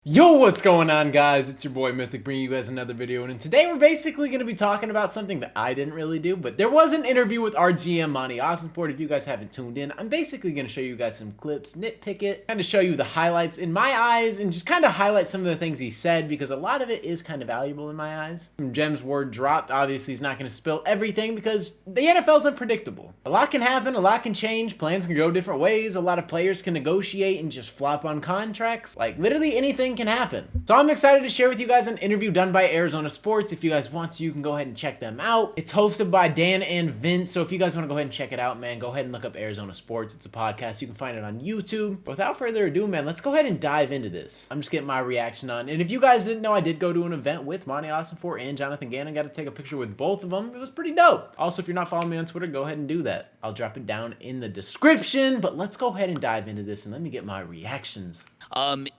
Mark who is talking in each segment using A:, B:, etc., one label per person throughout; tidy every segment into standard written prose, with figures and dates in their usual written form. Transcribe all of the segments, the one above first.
A: Yo, what's going on, guys? It's your boy Mythic bringing you guys another video, and today we're basically going to be talking about something that I didn't really do, but there was an interview with our GM, Monti Ossenfort. If you guys haven't tuned in, I'm basically going to show you guys some clips, nitpick it, kind of show you the highlights in my eyes, and just kind of highlight some of the things he said, because a lot of it is kind of valuable in my eyes. Some gems were dropped. Obviously, he's not going to spill everything, because the NFL's unpredictable. A lot can happen, a lot can change, plans can go different ways, a lot of players can negotiate and just flop on contracts. Like, literally anything can happen. So I'm excited to share with you guys an interview done by Arizona Sports. If you guys want to, you can go ahead and check them out. It's hosted by Dan and Vince, so if you guys want to go ahead and check it out, man, go ahead and look up Arizona Sports. It's a podcast. You can find it on YouTube. But without further ado, man, let's go ahead and dive into this. I'm just getting my reaction on. And if you guys didn't know, I did go to an event with Monti Ossenfort and Jonathan Gannon. Got to take a picture with both of them. It was pretty dope. Also, if you're not following me on Twitter, go ahead and do that. I'll drop it down in the description. But let's go ahead and dive into this and let me get my reactions.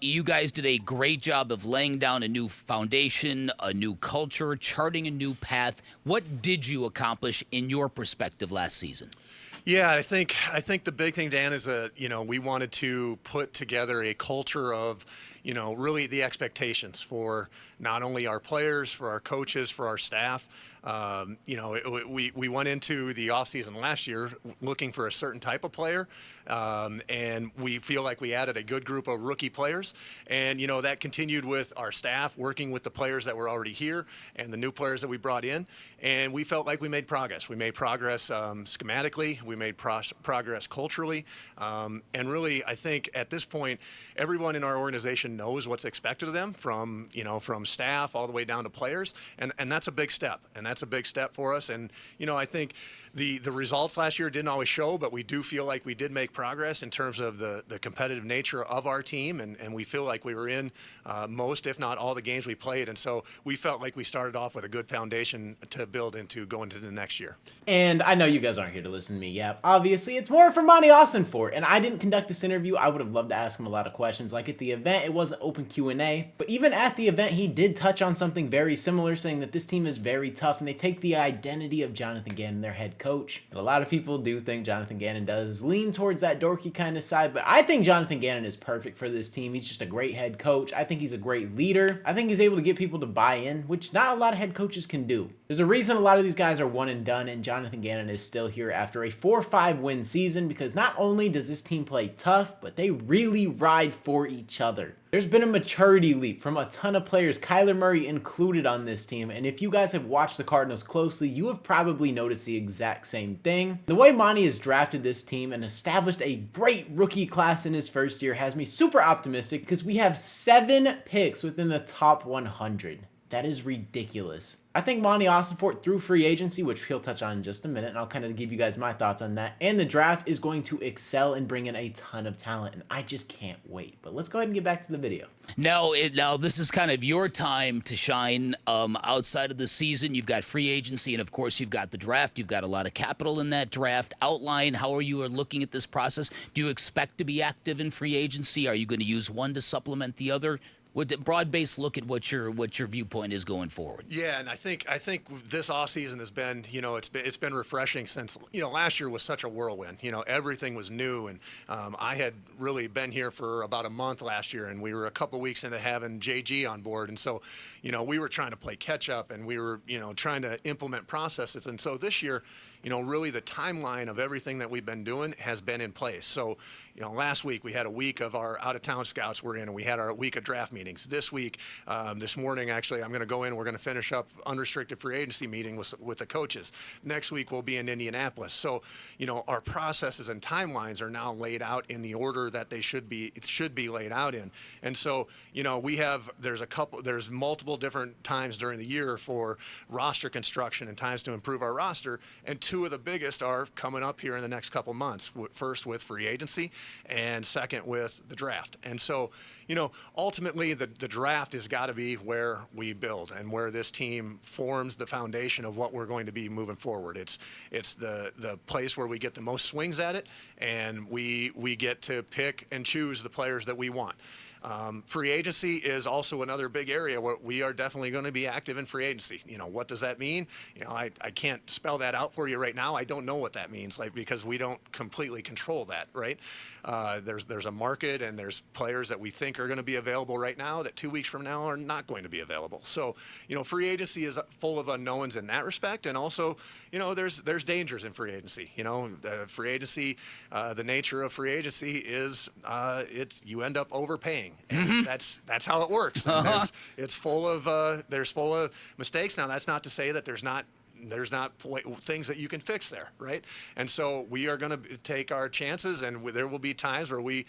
B: You guys did a great job of laying down a new foundation, a new culture, charting a new path. What did you accomplish in your perspective last season?
C: Yeah, I think the big thing, Dan, is we wanted to put together a culture of, really the expectations for not only our players, for our coaches, for our staff. We went into the offseason last year looking for a certain type of player, and we feel like we added a good group of rookie players. And, that continued with our staff working with the players that were already here and the new players that we brought in. And we felt like we made progress. We made progress schematically. We made progress culturally. And really, I think at this point, everyone in our organization knows what's expected of them from staff all the way down to players. And that's a big step. And that's a big step for us. And, I think the results last year didn't always show, but we do feel like we did make progress in terms of the competitive nature of our team. And we feel like we were in most, if not all, the games we played. And so we felt like we started off with a good foundation to build into going into the next year.
A: And I know you guys aren't here to listen to me yap. Obviously, it's more for Monti Ossenfort. And I didn't conduct this interview. I would have loved to ask him a lot of questions. Like at the event, it wasn't open Q&A. But even at the event, he did touch on something very similar, saying that this team is very tough and they take the identity of Jonathan Gannon, their head coach. And a lot of people do think Jonathan Gannon does lean towards that dorky kind of side, but I think Jonathan Gannon is perfect for this team. He's just a great head coach. I think he's a great leader. I think he's able to get people to buy in, which not a lot of head coaches can do. There's a reason a lot of these guys are one and done, and Jonathan Gannon is still here after a 4-5 win season, because not only does this team play tough, but they really ride for each other. There's been a maturity leap from a ton of players, Kyler Murray included on this team, and if you guys have watched the Cardinals closely, you have probably noticed the exact same thing. The way Monti has drafted this team and established a great rookie class in his first year has me super optimistic, because we have 7 picks within the top 100. That is ridiculous. I think Monti Ossenfort through free agency, which he'll touch on in just a minute, and I'll kind of give you guys my thoughts on that, and the draft is going to excel and bring in a ton of talent, and I just can't wait. But let's go ahead and get back to the video.
B: Now this is kind of your time to shine. Outside of the season, you've got free agency, and of course you've got the draft. You've got a lot of capital in that draft. Outline how are you looking at this process? Do you expect to be active in free agency? Are you going to use one to supplement the other? With a broad-based look at what your viewpoint is going forward.
C: Yeah, and I think this offseason has been, it's been refreshing since, last year was such a whirlwind. Everything was new, and I had really been here for about a month last year, and we were a couple weeks into having JG on board, and so, we were trying to play catch-up, and we were, trying to implement processes, and so this year, really the timeline of everything that we've been doing has been in place. So, last week we had a week of our out-of-town scouts were in, and we had our week of draft meetings. This week, this morning, actually, I'm going to go in. We're going to finish up unrestricted free agency meeting with the coaches. Next week, we'll be in Indianapolis. So, our processes and timelines are now laid out in the order that they should be laid out in. And so, there's multiple different times during the year for roster construction and times to improve our roster. And 2 of the biggest are coming up here in the next couple months. First with free agency, and second with the draft. And so, ultimately the draft has got to be where we build and where this team forms the foundation of what we're going to be moving forward. It's the place where we get the most swings at it, and we get to pick and choose the players that we want. Free agency is also another big area where we are definitely going to be active in free agency. What does that mean? I can't spell that out for you right now. I don't know what that means, because we don't completely control that, right? There's a market, and there's players that we think are going to be available right now that 2 weeks from now are not going to be available. So, free agency is full of unknowns in that respect, and also, there's dangers in free agency. Free agency, the nature of free agency is you end up overpaying, and that's how it works. And it's full of mistakes. Now, that's not to say that there's not things that you can fix there, right? And so we are going to take our chances, and there will be times where we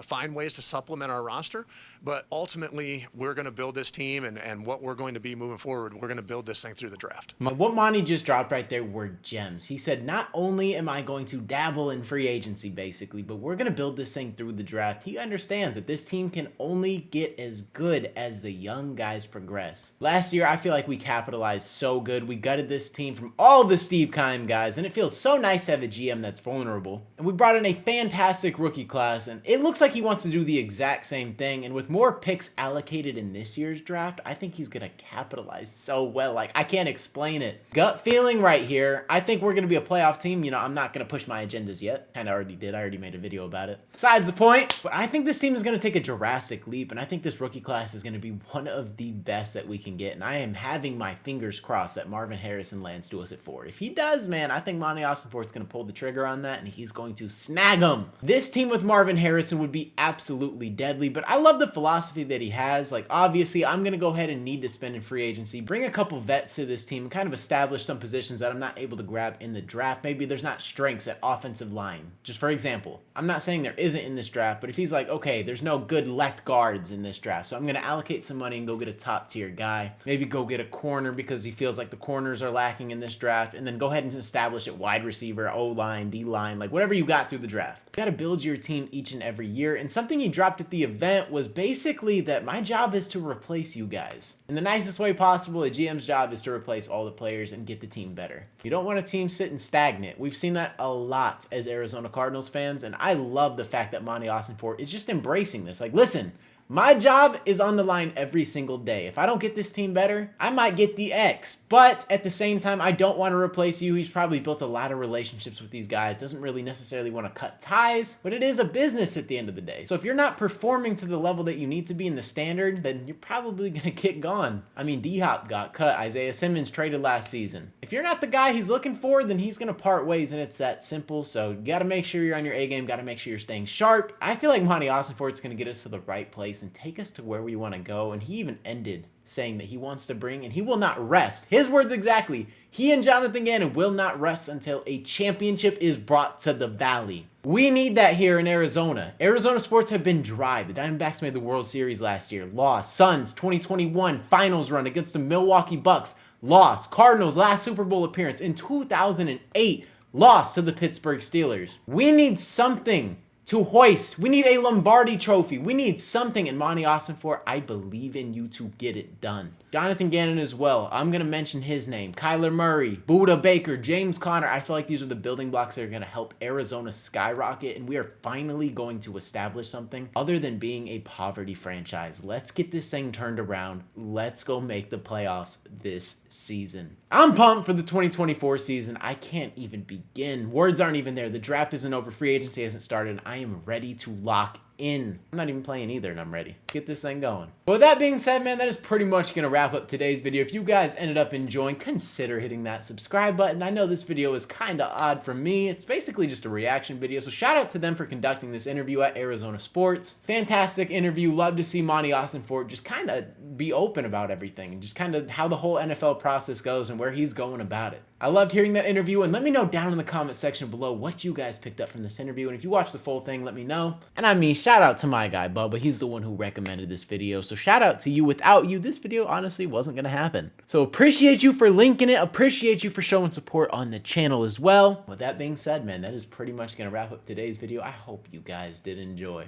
C: find ways to supplement our roster. But ultimately, we're going to build this team, and what we're going to be moving forward, we're going to build this thing through the draft.
A: What Monty just dropped right there were gems. He said, not only am I going to dabble in free agency, basically, but we're going to build this thing through the draft. He understands that this team can only get as good as the young guys progress. Last year, I feel like we capitalized so good. We gutted this team from all the Steve Keim guys, and it feels so nice to have a GM that's vulnerable. And we brought in a fantastic rookie class, and it looks like he wants to do the exact same thing. And with more picks allocated in this year's draft, I think he's gonna capitalize so well. Like, I can't explain it. Gut feeling right here. I think we're gonna be a playoff team. I'm not gonna push my agendas yet. Kinda already did. I already made a video about it. Besides the point, but I think this team is gonna take a drastic leap, and I think this rookie class is gonna be one of the best that we can get. And I am having my fingers crossed that Marvin Harrison lands to us at 4. If he does, man, I think Monti Ossenfort's going to pull the trigger on that, and he's going to snag him. This team with Marvin Harrison would be absolutely deadly, but I love the philosophy that he has. Like, obviously, I'm going to go ahead and need to spend in free agency, bring a couple vets to this team, and kind of establish some positions that I'm not able to grab in the draft. Maybe there's not strengths at offensive line. Just for example, I'm not saying there isn't in this draft, but if he's like, okay, there's no good left guards in this draft, so I'm going to allocate some money and go get a top tier guy. Maybe go get a corner because he feels like the corners are lacking in this draft, and then go ahead and establish it wide receiver, O-line, D-line, like whatever you got through the draft. You got to build your team each and every year, and something he dropped at the event was basically that my job is to replace you guys. In the nicest way possible, a GM's job is to replace all the players and get the team better. You don't want a team sitting stagnant. We've seen that a lot as Arizona Cardinals fans, and I love the fact that Monti Ossenfort is just embracing this. Like, listen, my job is on the line every single day. If I don't get this team better, I might get the X. But at the same time, I don't want to replace you. He's probably built a lot of relationships with these guys. Doesn't really necessarily want to cut ties, but it is a business at the end of the day. So if you're not performing to the level that you need to be in the standard, then you're probably going to get gone. I mean, D-Hop got cut. Isaiah Simmons traded last season. If you're not the guy he's looking for, then he's going to part ways, and it's that simple. So you got to make sure you're on your A game. Got to make sure you're staying sharp. I feel like Monti Ossenfort's going to get us to the right place and take us to where we want to go. And he even ended saying that he wants to bring, and he will not rest. His words exactly. He and Jonathan Gannon will not rest until a championship is brought to the Valley. We need that here in Arizona. Arizona sports have been dry. The Diamondbacks made the World Series last year. Lost. Suns 2021 finals run against the Milwaukee Bucks. Lost. Cardinals last Super Bowl appearance in 2008. Lost to the Pittsburgh Steelers. We need something to hoist. We need a Lombardi trophy. We need something. And Monti Ossenfort, I believe in you to get it done. Jonathan Gannon as well. I'm going to mention his name. Kyler Murray, Buda Baker, James Conner. I feel like these are the building blocks that are going to help Arizona skyrocket. And we are finally going to establish something other than being a poverty franchise. Let's get this thing turned around. Let's go make the playoffs this season. I'm pumped for the 2024 season. I can't even begin. Words aren't even there. The draft isn't over. Free agency hasn't started. And I am ready to lock in. I'm not even playing either, and I'm ready. Get this thing going. But with that being said, man, that is pretty much going to wrap up today's video. If you guys ended up enjoying, consider hitting that subscribe button. I know this video is kind of odd for me. It's basically just a reaction video, so shout out to them for conducting this interview at Arizona Sports. Fantastic interview. Love to see Monti Ossenfort just kind of be open about everything and just kind of how the whole NFL process goes and where he's going about it. I loved hearing that interview, and let me know down in the comment section below what you guys picked up from this interview. And if you watched the full thing, let me know. And I mean, shout out to my guy, Bubba. He's the one who recommended this video. So shout out to you. Without you, this video honestly wasn't going to happen. So appreciate you for linking it. Appreciate you for showing support on the channel as well. With that being said, man, that is pretty much going to wrap up today's video. I hope you guys did enjoy.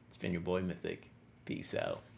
A: It's been your boy Mythic. Peace out.